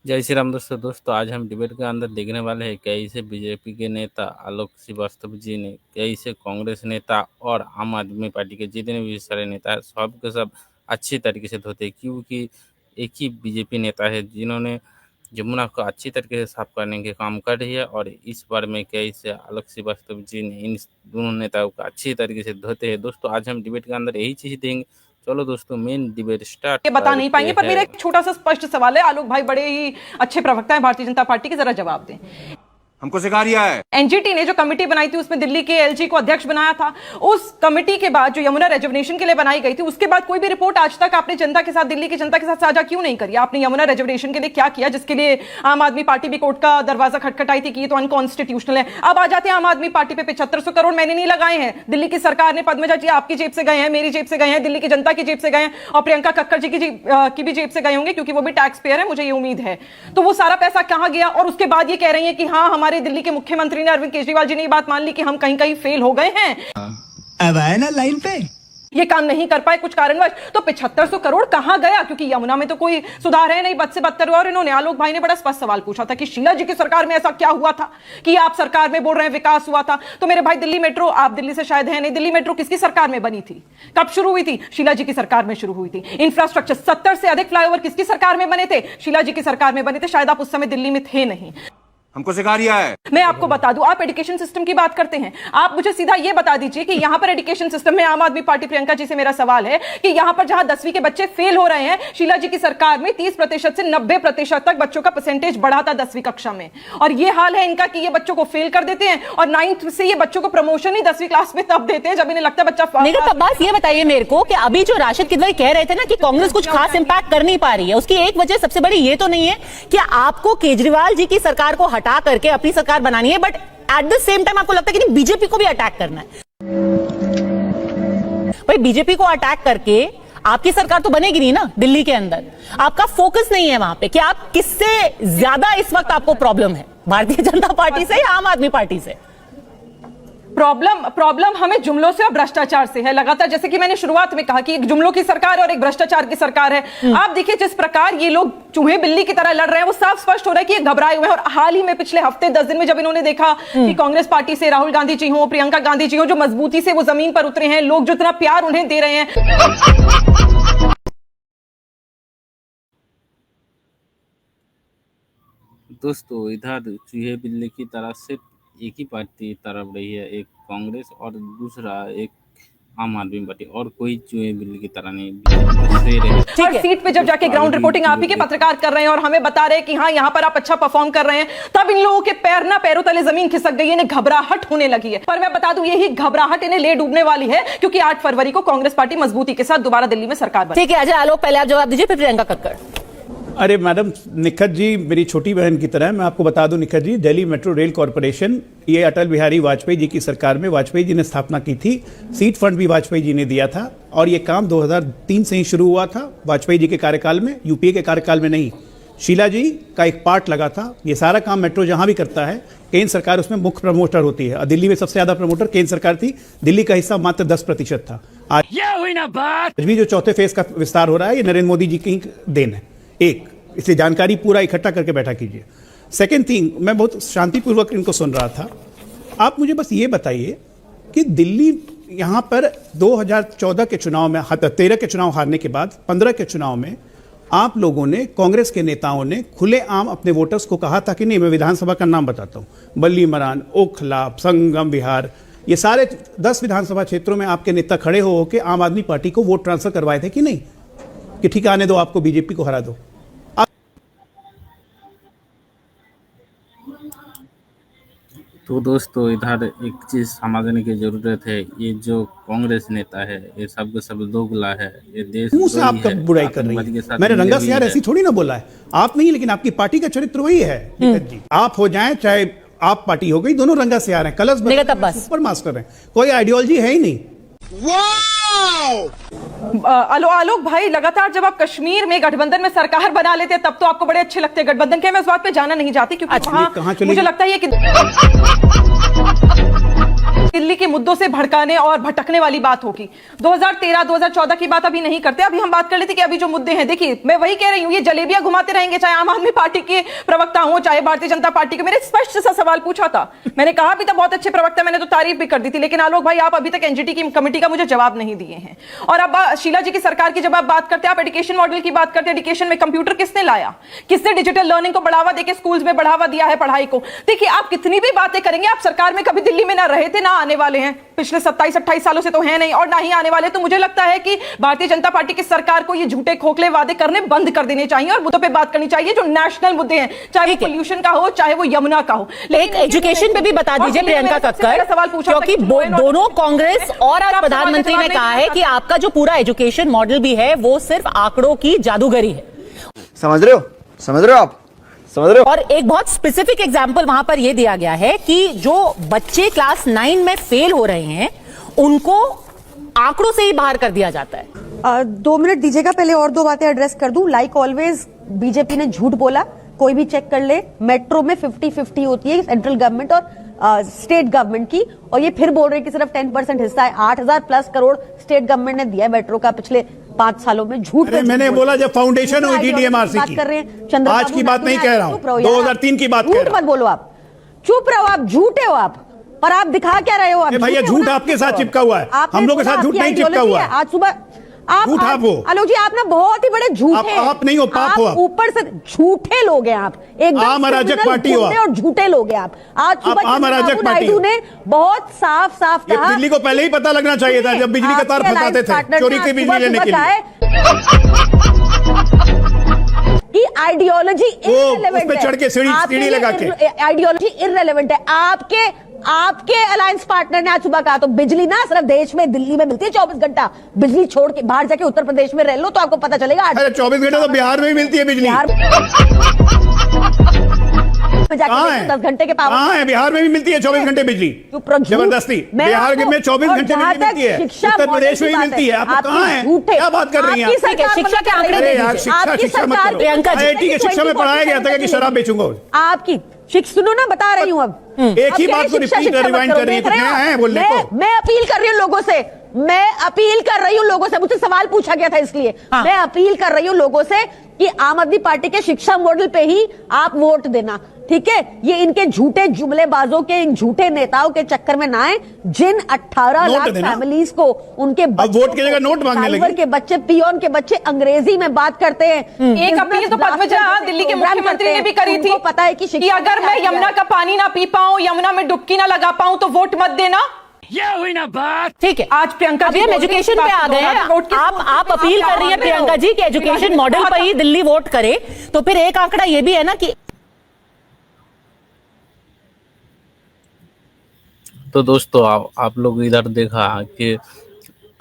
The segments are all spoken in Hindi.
जय श्री राम दोस्तों आज हम डिबेट के अंदर देखने वाले हैं कैसे बीजेपी के नेता आलोक श्रीवास्तव जी ने कैसे कांग्रेस नेता और आम आदमी पार्टी के जितने भी सारे नेता हैं सब के सब अच्छी तरीके से धोते हैं, क्योंकि एक ही बीजेपी नेता है जिन्होंने जमुना को अच्छी तरीके से साफ करने के काम कर रही है। और इस बार में कैसे आलोक श्रीवास्तव जी ने इन दोनों नेताओं को अच्छी तरीके से धोते हैं। दोस्तों आज हम डिबेट के अंदर यही चीज देंगे। चलो दोस्तों मेन डिबेट स्टार्ट ये बता नहीं पाएंगे, पर मेरा हैं। एक छोटा सा स्पष्ट सवाल है। आलोक भाई बड़े ही अच्छे प्रवक्ता हैं भारतीय जनता पार्टी के, जरा जवाब दें। हमको सिखा रिया है। एनजीटी ने जो कमेटी बनाई थी उसमें दिल्ली के एलजी को अध्यक्ष बनाया था। उस कमेटी के बाद जो यमुना रिजर्वेशन के लिए बनाई गई थी, उसके बाद कोई भी रिपोर्ट आज तक आपने जनता के साथ, दिल्ली की जनता के साथ साझा क्यों नहीं करी? आपने यमुना रिजर्वेशन के लिए क्या किया, जिसके लिए आम आदमी पार्टी भी कोर्ट का दरवाजा खटखटाई थी कि ये तो अनकॉन्स्टिट्यूशनल है। अब आ जाते हैं आम आदमी पार्टी पे 7500 करोड़ मैंने नहीं लगाए हैं, दिल्ली की सरकार ने। पद्मजा जी आपकी जेब से गए हैं, मेरी जेब से गए हैं, दिल्ली की जनता की जेब से गए हैं, और प्रियंका कक्कड़ जी की भी जेब से गए होंगे, क्योंकि वो भी टैक्स पेयर है, मुझे ये उम्मीद है। तो वो सारा पैसा कहां गया? और उसके बाद ये कह रही है कि हाँ, हमारे दिल्ली के मुख्यमंत्री ने, अरविंद केजरीवाल जी ने ये बात मान ली कि हम कहीं कहीं फेल हो गए हैं, अब आए ना लाइन पे, ये काम नहीं कर पाए कुछ कारणवश। तो 7500 करोड़ कहां गया? क्योंकि यमुना में तो कोई सुधार है नहीं, बद से बदतर हुआ। और इन्होंने, आलोक भाई ने बड़ा स्पष्ट सवाल पूछा था कि शीला जी की सरकार में ऐसा क्या हुआ था कि आप सरकार में बोल रहे हैं विकास हुआ था। तो मेरे भाई, दिल्ली मेट्रो, आप दिल्ली से शायद है नहीं, दिल्ली मेट्रो किसकी सरकार में बनी थी, कब शुरू हुई थी? शीला जी की सरकार में शुरू हुई थी। इंफ्रास्ट्रक्चर 70 से अधिक फ्लाईओवर किसकी सरकार में बने थे? शीला जी की सरकार में बने थे। शायद आप उस समय दिल्ली में थे नहीं। हमको सिखा रिया है। मैं आपको बता दूं, आप एजुकेशन सिस्टम की बात करते हैं, आप मुझे सीधा यह बता दीजिए कि यहां पर एजुकेशन सिस्टम में आम आदमी पार्टी, प्रियंका जी से मेरा सवाल है कि यहां पर जहां 10वीं के बच्चे फेल हो रहे हैं, शीला जी की सरकार में 30% से 90% तक बच्चों का परसेंटेज बढ़ा था 10वीं कक्षा में। और यह हाल है इनका कि ये बच्चों को फेल कर देते हैं, और 9th से ये बच्चों को प्रमोशन ही 10वीं क्लास में तब देते हैं जब इन्हें लगता है बच्चा। निगत अब्बास, ये बताइए मेरे को कि अभी जो राशिद किदवई कह रहे थे ना कि कांग्रेस कुछ खास इंपैक्ट कर नहीं पा रही है, उसकी एक वजह सबसे बड़ी ये तो नहीं है कि आपको केजरीवाल जी की सरकार को हटा करके अपनी सरकार बनानी है, but at the same time आपको लगता है कि बीजेपी को भी अटैक करना है? भाई, बीजेपी को अटैक करके आपकी सरकार तो बनेगी नहीं ना दिल्ली के अंदर। आपका फोकस नहीं है वहां पे कि आप किससे ज्यादा इस वक्त आपको प्रॉब्लम है, भारतीय जनता पार्टी से या आम आदमी पार्टी से? प्रॉब्लम हमें जुमलों से और भ्रष्टाचार से है लगातार। जैसे कि मैंने शुरुआत में कहा कि एक जुमलों की सरकार और एक भ्रष्टाचार की सरकार है। आप देखिए जिस प्रकार ये लोग चूहे बिल्ली की तरह लड़ रहे हैं, वो साफ स्पष्ट हो रहा है कि ये घबराए हुए हैं। और हाल ही में पिछले हफ्ते 10 दिन में जब इन्होंने देखा कि कांग्रेस पार्टी से राहुल गांधी जी हो, प्रियंका गांधी जी हो, जो मजबूती से वो जमीन पर उतरे हैं, लोग जो इतना प्यार उन्हें दे रहे हैं। दोस्तों इधर चूहे बिल्ली की तरह सिर्फ एक ही पार्टी तरफ रही है, एक कांग्रेस और दूसरा एक आम आदमी पार्टी, और कोई चूहे बिल्ली की तरह नहीं। हर सीट पे जब जाके ग्राउंड रिपोर्टिंग आप ही के पत्रकार कर रहे हैं और हमें बता रहे हैं कि हाँ यहाँ पर आप अच्छा परफॉर्म कर रहे हैं, तब इन लोगों के पैरों तले जमीन खिसक गई है, इन्हें घबराहट होने लगी है। पर मैं बता दूं, यही घबराहट इन्हें ले डूबने वाली है, क्योंकि 8 फरवरी को कांग्रेस पार्टी मजबूती के साथ दोबारा दिल्ली में सरकार बनी। ठीक है, अजय आलोक पहले आप जवाब दीजिए, फिर प्रियंका कक्कड़। अरे मैडम निखत जी मेरी छोटी बहन की तरह है। मैं आपको बता दूं निखत जी, दिल्ली मेट्रो रेल कॉरपोरेशन ये अटल बिहारी वाजपेयी जी की सरकार में वाजपेयी जी ने स्थापना की थी। सीट फंड भी वाजपेयी जी ने दिया था, और ये काम 2003 से ही शुरू हुआ था, वाजपेयी जी के कार्यकाल में, यूपीए के कार्यकाल में नहीं। शीला जी का एक पार्ट लगा था। ये सारा काम मेट्रो जहां भी करता है, केंद्र सरकार उसमें मुख्य प्रमोटर होती है, और दिल्ली में सबसे ज्यादा प्रमोटर केंद्र सरकार थी। दिल्ली का हिस्सा मात्र 10% था। आज हुई ना बात। भी जो चौथे फेज का विस्तार हो रहा है, ये नरेंद्र मोदी जी की देन है। एक, इसलिए जानकारी पूरा इकट्ठा करके बैठा कीजिए। सेकेंड थिंग, मैं बहुत शांतिपूर्वक इनको सुन रहा था। आप मुझे बस ये बताइए कि दिल्ली यहाँ पर 2014 के चुनाव में, 13 के चुनाव हारने के बाद 15 के चुनाव में आप लोगों ने, कांग्रेस के नेताओं ने खुलेआम अपने वोटर्स को कहा था कि नहीं, मैं विधानसभा का नाम बताता हूँ, बल्ली मरान, ओखला, संगम विहार, ये सारे 10 विधानसभा क्षेत्रों में आपके नेता खड़े हो के आम आदमी पार्टी को वोट ट्रांसफर करवाए थे कि नहीं, कि ठीक आने दो, आपको बीजेपी को हरा दो। तो दोस्तों इधर एक चीज समझने की जरूरत है, ये जो कांग्रेस नेता है ये सब दोगला है, ये देश मुंह से आप कब बुराई कर रही है? मैंने रंगा से यार ऐसी थोड़ी ना बोला है, आप नहीं, लेकिन आपकी पार्टी का चरित्र वही है। जी, आप हो जाएं चाहे आप पार्टी हो गई, दोनों रंगा से आ रहे हैं, कलश सुपर मास्टर हैं, कोई आइडियोलॉजी है ही नहीं। आलोक भाई, लगातार जब आप कश्मीर में गठबंधन में सरकार बना लेते हैं तब तो आपको बड़े अच्छे लगते हैं गठबंधन के। मैं उस बात पे जाना नहीं चाहती, क्योंकि वहां मुझे लगता है कि दिल्ली के मुद्दों से भड़काने और भटकने वाली बात होगी। 2013 2014 की बात अभी नहीं करते, अभी हम बात कर लेते कि अभी जो मुद्दे हैं, देखिए मैं वही कह रही हूं, ये जलेबियां घुमाते रहेंगे, चाहे आम आदमी पार्टी के प्रवक्ता हो चाहे भारतीय जनता पार्टी के। मैंने स्पष्ट सा सवाल पूछा था, मैंने कहा भी था बहुत अच्छे प्रवक्ता, मैंने तो तारीफ भी कर दी थी, लेकिन आलोक भाई आप अभी तक एनजीटी की कमेटी का मुझे जवाब नहीं दिए हैं। और अब शीला जी की सरकार की जब आप बात करते हैं, आप एजुकेशन मॉडल की बात करते हैं, एजुकेशन में कंप्यूटर किसने लाया, किसने डिजिटल लर्निंग को बढ़ावा देकर स्कूल्स में बढ़ावा दिया है पढ़ाई को। देखिए आप कितनी भी बातें करेंगे, आप सरकार में कभी दिल्ली में ना रहे थे ना आने वाले हैं, पिछले 27-28 सालों से तो है नहीं और ना ही आने वाले। तो मुझे लगता है कि भारतीय जनता पार्टी की सरकार को ये झूठे खोखले वादे करने बंद कर देने चाहिए और मुद्दों पे बात करनी चाहिए जो नेशनल मुद्दे हैं, चाहे वो पोल्यूशन का हो चाहे वो यमुना का हो। एक एजुकेशन पे भी बता दीजिए प्रियंका कक्कर, क्योंकि दोनों कांग्रेस और आज प्रधानमंत्री ने कहा है कि आपका जो पूरा एजुकेशन मॉडल भी है वो सिर्फ आंकड़ों की जादूगरी है। समझ रहे हो आप समझ रहे हो। और एक बहुत स्पेसिफिक एग्जांपल वहां पर यह दिया गया है कि जो बच्चे क्लास 9 में फेल हो रहे हैं उनको आंकड़ों से ही बाहर कर दिया जाता है। 2 मिनट दीजिएगा, पहले और 2 बातें एड्रेस कर दूं। लाइक ऑलवेज बीजेपी ने झूठ बोला, कोई भी चेक कर ले, मेट्रो में 50-50 होती है सेंट्रल गवर्नमेंट और स्टेट गवर्नमेंट की, और ये फिर बोल रहे हैं कि सिर्फ 10% हिस्सा है। 8,000+ करोड़ स्टेट गवर्नमेंट ने दिया है मेट्रो का पिछले 5 सालों में। झूठ मैंने बोला जब फाउंडेशन हुई थी डीएमआरसी की, कर रहे हैं, आज की बात नहीं कह रहा हूं, 2003 की बात कह रहा हूं। झूठ मत बोलो, आप चुप रहो, आप झूठे हो आप, और आप दिखा क्या रहे हो? आप भैया झूठ आपके साथ चिपका हुआ है, हम लोग के साथ झूठ नहीं चिपका हुआ है। आज सुबह झूठ आप हो आलोक जी, आप ना बहुत ही बड़े झूठे हैं। आप नहीं हो, पाप हो आप। ऊपर से झूठे लोग हैं आप, एकदम आम अराजक पार्टी हो आप, और झूठे लोग हैं आप। आज सुबह आम अराजक पार्टी नायडू ने बहुत साफ कहा, दिल्ली को पहले ही पता लगना चाहिए था जब बिजली का तार फंसाते थे चोरी की बिजली लेने के लिए कि आइडियोलॉजी इररिलेवेंट है, चढ़ के सीढ़ी लगा के आइडियोलॉजी इररिलेवेंट है। आपके अलायंस पार्टनर ने आज सुबह कहा, तो बिजली ना सिर्फ देश में दिल्ली में मिलती है 24 घंटा, बिजली छोड़ के बाहर जाके उत्तर प्रदेश में रह लो तो आपको पता चलेगा। 24 घंटे तो बिहार में भी मिलती है बिजली। कहाँ है? 10 घंटे के पावर कहाँ है? बिहार में भी मिलती है 24 घंटे बिजली, जबरदस्ती। बिहार में 24 घंटे बिजली मिलती है, उत्तर प्रदेश में भी मिलती है। आप कहाँ है? क्या बात कर रही हैं? शिक्षा के आंकड़े अरे यार, शिक्षा मत करो। IIT की शिक्षा में पढ़ाया गया था कि शराब बेचूंगा। आपकी सुनो ना, बता रही हूँ अब एक ही बात को रिपीट रिवाइंड कर रही है, नया है बोलने को। मैं अपील कर रही हूँ लोगों से, मैं अपील कर रही हूँ लोगों से, मुझसे सवाल पूछा गया था इसलिए मैं अपील कर रही हूँ लोगों से कि आम आदमी पार्टी के शिक्षा मॉडल पे ही आप वोट देना, ठीक है? ये इनके झूठे जुमलेबाजों के, इन झूठे नेताओं के चक्कर में ना आए, जिन 18 लाख फैमिलीज को उनके वोट की जगह नोट मांगने लगे, के बच्चे, पियोन के बच्चे अंग्रेजी में बात करते हैं। एक अपील तो पद्मजा दिल्ली के मुख्यमंत्री ने भी करी थी, पता है कि अगर मैं यमुना का पानी ना पी पाऊं, यमुना में डुबकी ना लगा पाऊं तो वोट मत देना। ये हुई ना बात। ठीक है, आज प्रियंका जी हम एजुकेशन पे आ गए हैं। आप अपील कर रही है प्रियंका जी कि एजुकेशन मॉडल पर ही दिल्ली वोट करे, तो फिर एक आंकड़ा ये भी है ना कि तो दोस्तों आप लोग इधर देखा कि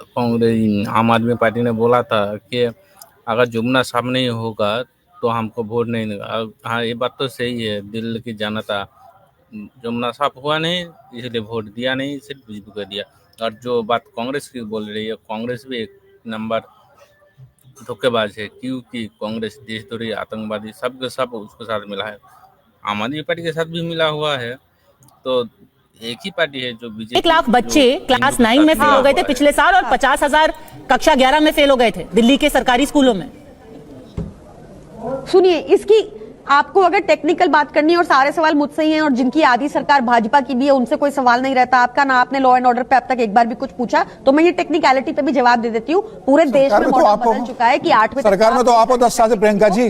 कांग्रेस आम आदमी पार्टी ने बोला था कि अगर यमुना साफ नहीं होगा तो हमको वोट नहीं देगा। हाँ, ये बात तो सही है, दिल्ली की जनता यमुना साफ हुआ नहीं इसलिए वोट दिया नहीं, सिर्फ बीजेपी को दिया। और जो बात कांग्रेस की बोल रही है, कांग्रेस भी एक नंबर धोखेबाज है, क्योंकि कांग्रेस देशद्रोही, आतंकवादी सबके सब उसके साथ मिला है, आम आदमी पार्टी के साथ भी मिला हुआ है। तो एक ही पार्टी है जो बीजेपी। 1 लाख बच्चे क्लास 9 में फेल हो गए थे पिछले साल और 50,000 कक्षा 11 में फेल हो गए थे दिल्ली के सरकारी स्कूलों में। सुनिए, इसकी आपको अगर टेक्निकल बात करनी है और सारे सवाल मुझसे ही हैं, और जिनकी आधी सरकार भाजपा की भी है उनसे कोई सवाल नहीं रहता आपका, ना आपने लॉ एंड ऑर्डर पे अब तक एक बार भी कुछ पूछा, तो मैं ये टेक्निकलिटी पे भी जवाब दे देती हूँ। पूरे देश में मॉडल बदल चुका है कि 8वीं सरकार में तो आप 10 साल से प्रियंका जी,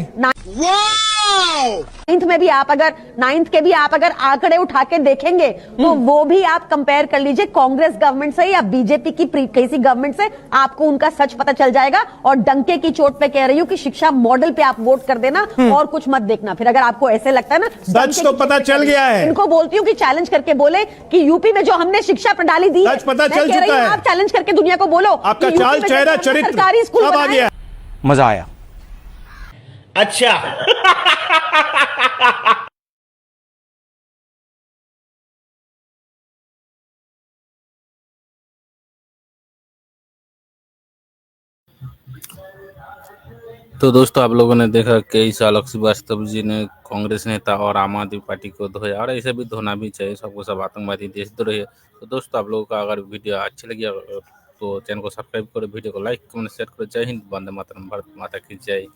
9th में भी आप अगर 9th के भी आप अगर आंकड़े उठा के देखेंगे तो वो भी आप कंपेयर कर लीजिए कांग्रेस गवर्नमेंट से या बीजेपी की किसी गवर्नमेंट से, आपको उनका सच पता चल जाएगा। और डंके की चोट पे कह रही हूँ कि शिक्षा मॉडल पे आप वोट कर देना और कुछ मत देखना। फिर अगर आपको ऐसे लगता है ना, सच तो पता चल गया है। इनको बोलती हूँ कि चैलेंज करके बोले कि यूपी में जो हमने शिक्षा प्रणाली दी, सच पता चल चुका है। आप चैलेंज करके दुनिया को बोलो आपका चाल चेहरा चरित्र सरकारी स्कूल अब आ गया। मजा आया। अच्छा तो दोस्तों आप लोगों ने देखा कि इस आलोक श्रीवास्तव जी ने कांग्रेस नेता और आम आदमी पार्टी को धोया, और ऐसे भी धोना भी चाहिए, सबको सब आतंकवादी देशद्रोही है। तो दोस्तों आप लोगों का अगर वीडियो अच्छी लगी तो चैनल को सब्सक्राइब करो, वीडियो को लाइक कमेंट शेयर करो। जय हिंद, वंदे मातरम, भारत माता की जय।